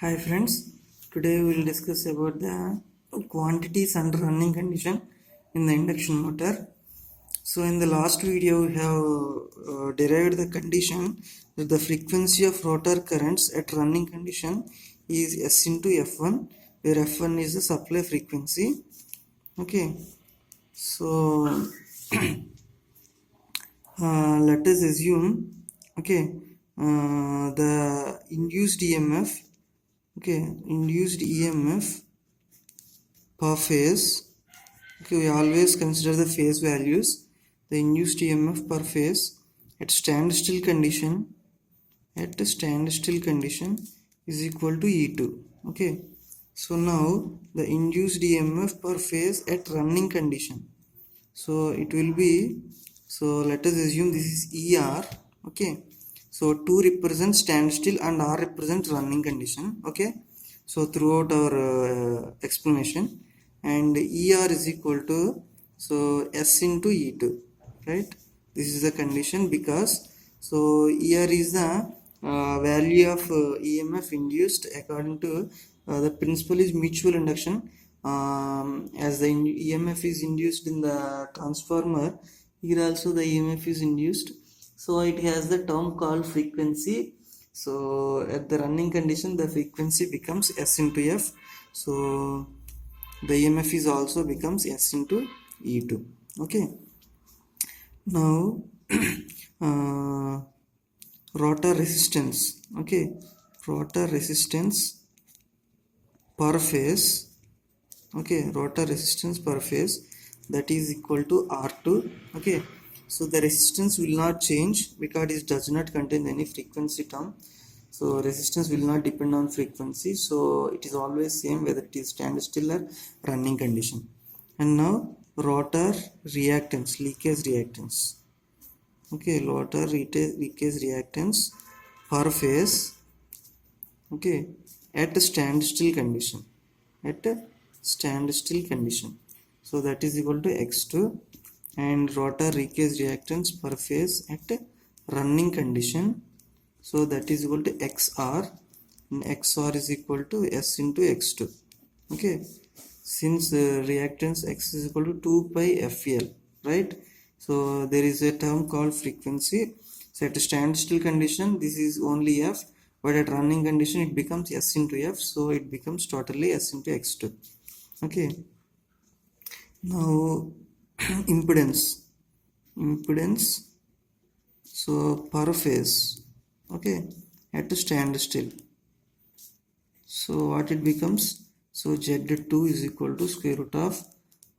Hi friends, today we will discuss about the quantities under running condition in the induction motor. So in the last video we have derived the condition that the frequency of rotor currents at running condition is S into F1, where F1 is the supply frequency. Okay, so let us assume the induced EMF per phase. We always consider the phase values. The induced EMF per phase at standstill condition is equal to E2. Okay, so now the induced EMF per phase at running condition, so it will be, so let us assume this is ER. Okay, so 2 represents standstill and R represents running condition. Okay, so throughout our explanation, and ER is equal to, so S into E2, right? This is the condition because, so ER is the value of EMF induced according to the principle is mutual induction. As the EMF is induced in the transformer, here also the EMF is induced, so it has the term called frequency. So at the running condition the frequency becomes S into F, so the EMF is also becomes S into E2. Okay, now rotor resistance. Okay, rotor resistance per phase. Okay, rotor resistance per phase, that is equal to R2. Okay, so the resistance will not change because it does not contain any frequency term, so resistance will not depend on frequency, so it is always same whether it is standstill or running condition. And now rotor reactance, leakage reactance. Okay, rotor leakage reactance per phase, okay, at standstill condition, so that is equal to X2. And rotor leakage reactance per phase at running condition, so that is equal to XR, and XR is equal to S into X2. Okay, since reactance X is equal to 2 pi FL, right? So there is a term called frequency. So at a standstill condition this is only F, but at running condition it becomes S into F, so it becomes totally S into X2. Okay, now impedance, so per phase, okay, at a standstill, so what it becomes, so Z2 is equal to square root of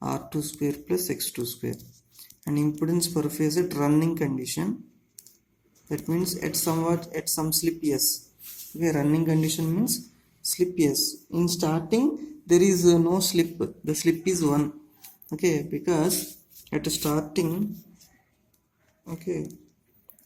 R2 square plus X2 square. And impedance per phase at running condition, that means at some slip S. Okay, running condition means slip S. In starting there is no slip, the slip is 1. Okay, because at starting, okay,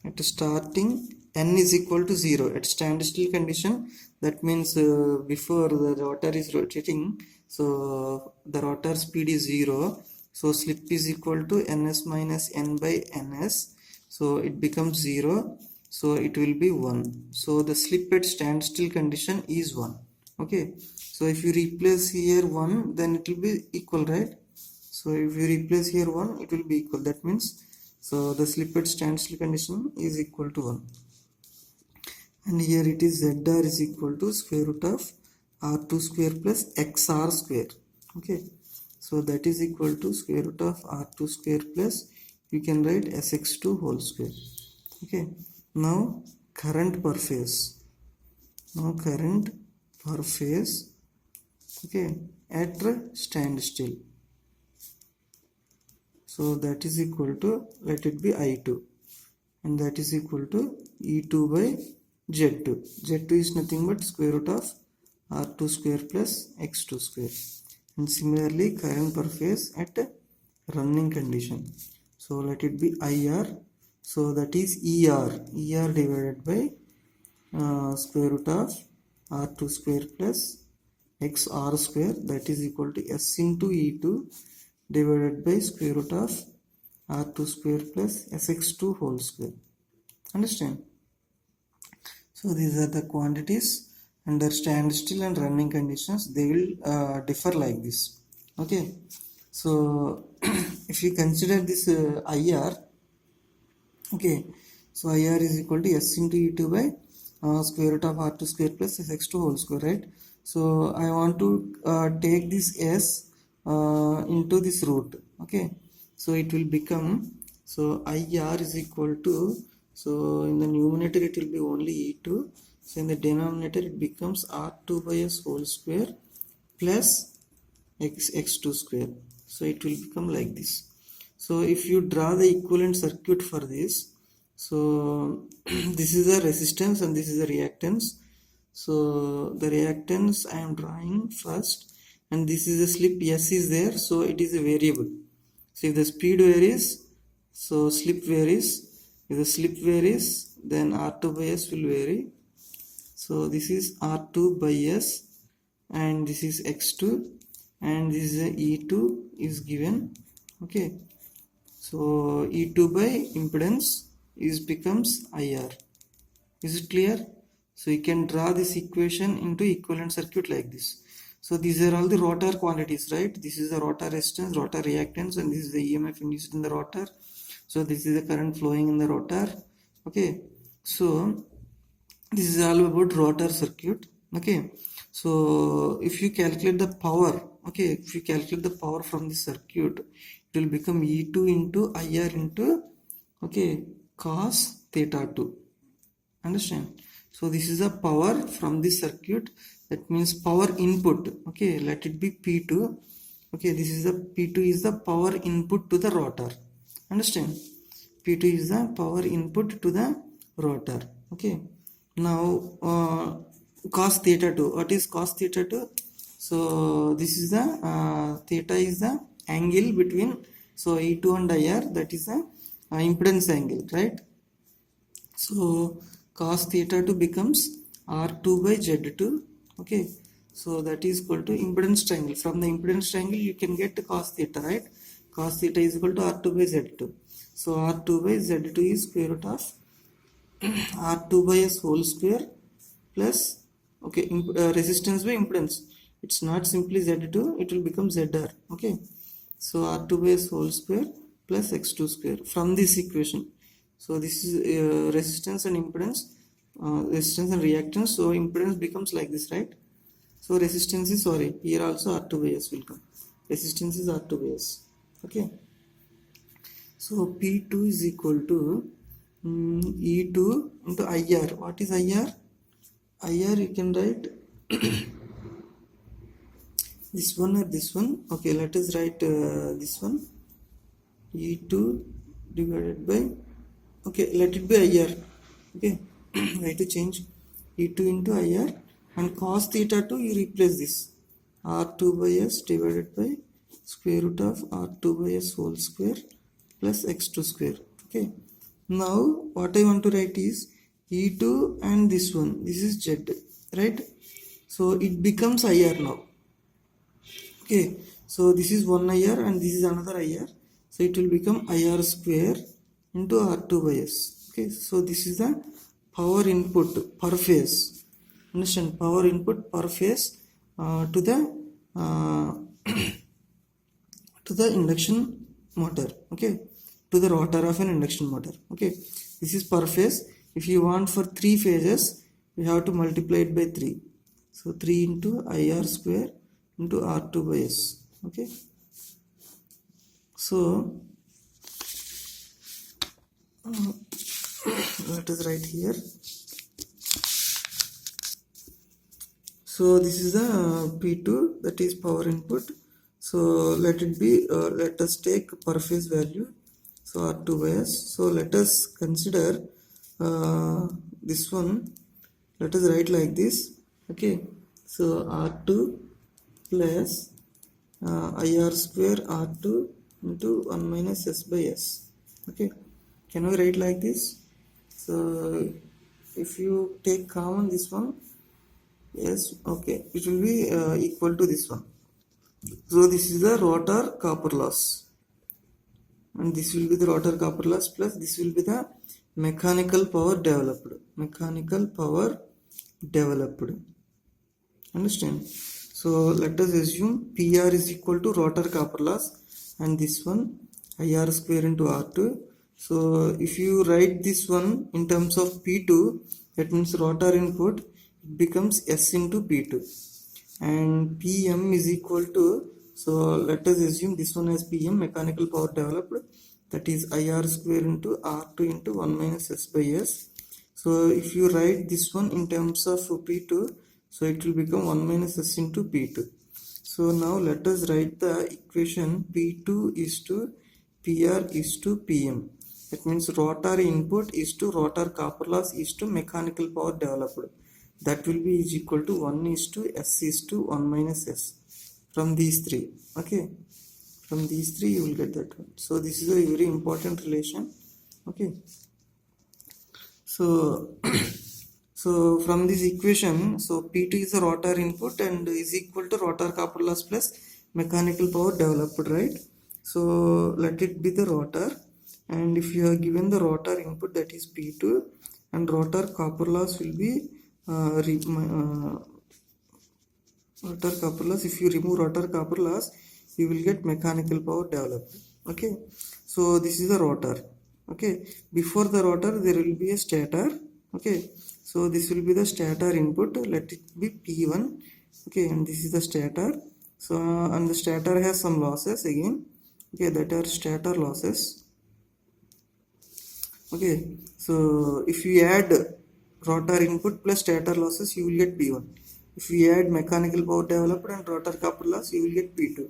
at starting n is equal to 0 at standstill condition. That means before the rotor is rotating, so the rotor speed is 0, so slip is equal to ns minus n by ns, so it becomes 0, so it will be 1. So the slip at standstill condition is 1. Okay, so if you replace here 1, then it will be equal, right? So if you replace here 1, it will be equal. That means, so the slip at standstill condition is equal to 1. And here it is ZR is equal to square root of R2 square plus XR square. Okay, so that is equal to square root of R2 square plus, you can write SX2 whole square. Okay, now current per phase. Okay, at standstill, so that is equal to, let it be I2, and that is equal to E2 by Z2. Z2 is nothing but square root of R2 square plus X2 square. And similarly current per phase at running condition, so let it be IR, so that is ER divided by square root of R2 square plus XR square, that is equal to S into E2 divided by square root of R2 square plus SX2 whole square. Understand? So these are the quantities under standstill and running conditions, they will differ like this. Okay, so if you consider this IR, okay, so IR is equal to S into E2 by square root of R2 square plus Sx2 whole square, right? So I want to take this S into this root, okay, so it will become, so IR is equal to, so in the numerator it will be only E2, so in the denominator it becomes R2 by S whole square plus x2 square, so it will become like this. So if you draw the equivalent circuit for this, so this is the resistance and this is the reactance. So the reactance I am drawing first, and this is the slip S is there, so it is a variable. So if the speed varies, so slip varies. If the slip varies, then R2 by S will vary. So this is R2 by S and this is X2 and this is E2 is given, okay. So E2 by impedance is becomes IR. Is it clear? So you can draw this equation into equivalent circuit like this. So these are all the rotor quantities, right? This is the rotor resistance, rotor reactance, and this is the EMF induced in the rotor. So this is the current flowing in the rotor, okay. So this is all about rotor circuit, okay. So if you calculate the power, okay, if you calculate the power from the circuit, it will become E2 into IR into, okay, cos theta 2. Understand? So this is the power from the circuit, that means power input, okay, let it be P2, okay, this is the P2 is the power input to the rotor. Understand? P2 is the power input to the rotor, okay. Now cos theta 2, what is cos theta 2? So this is the theta is the angle between, so E2 and IR, that is the impedance angle, right? So cos theta 2 becomes R2 by Z2, okay. So that is equal to impedance triangle. From the impedance triangle you can get cos theta, right? Cos theta is equal to R2 by Z2. So R2 by Z2 is square root of R2 by S whole square plus, okay, resistance by impedance. It's not simply Z2, it will become ZR, okay. So R2 by S whole square plus X2 square from this equation. So this is resistance and impedance, resistance and reactance. So impedance becomes like this, right? So resistance is, sorry, here also R2 by S will come. Resistance is R2 by S, okay. So P2 is equal to E2 into IR. What is IR? IR you can write this one or this one. Okay, let us write this one. E2 divided by, okay, let it be IR. Okay, I have to change E2 into IR, and cos theta 2 you replace this R2 by S divided by square root of R2 by S whole square plus X2 square. Okay, now what I want to write is E2 and this one, this is Z, right? So it becomes IR now. Okay, so this is one IR and this is another IR, so it will become IR square into R2 by S. Okay, so this is the power input per phase. Understand? Power input per phase to the to the induction motor. Okay, to the rotor of an induction motor. Okay, this is per phase. If you want for 3 phases, you have to multiply it by 3. So 3 into IR square into R2 by S. Okay, so let us write here. So this is the P2, that is power input. So let it be, let us take per phase value, so R2 by S. So let us consider this one, let us write like this. Okay, so R2 plus IR square R2 into 1 minus S by S. Okay, can we write like this? So if you take common this one, yes, okay, it will be equal to this one. So this is the rotor copper loss, and this will be the rotor copper loss plus this will be the mechanical power developed. Mechanical power developed. Understand? So let us assume PR is equal to rotor copper loss, and this one IR square into R2. So if you write this one in terms of P2, that means rotor input, it becomes S into P2, and PM is equal to, so let us assume this one as PM, mechanical power developed, that is IR square into R2 into 1 minus S by S. So if you write this one in terms of P2, so it will become 1 minus S into P2. So now let us write the equation P2 is to PR is to PM. That means rotor input is to rotor copper loss is to mechanical power developed. That will be is equal to 1 is to S is to 1 minus S. From these three. Okay. From these three you will get that one. So this is a very important relation. Okay. So so from this equation, so P2 is the rotor input and is equal to rotor copper loss plus mechanical power developed, right? So let it be the rotor, and if you are given the rotor input, that is P2, and rotor copper loss will be rotor copper loss. If you remove rotor copper loss, you will get mechanical power developed. Okay, so this is the rotor. Okay, before the rotor there will be a stator. Okay, so this will be the stator input, let it be P1. Okay, and this is the stator. So and the stator has some losses again. Okay, that are stator losses. Okay, so if you add rotor input plus stator losses, you will get P1. If you add mechanical power developed and rotor copper loss, you will get P2.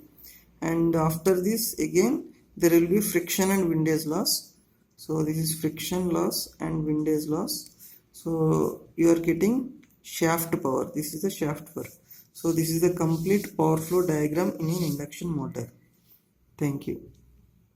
And after this again there will be friction and windage loss. So this is friction loss and windage loss. So you are getting shaft power. This is the shaft power. So this is the complete power flow diagram in an induction motor. Thank you.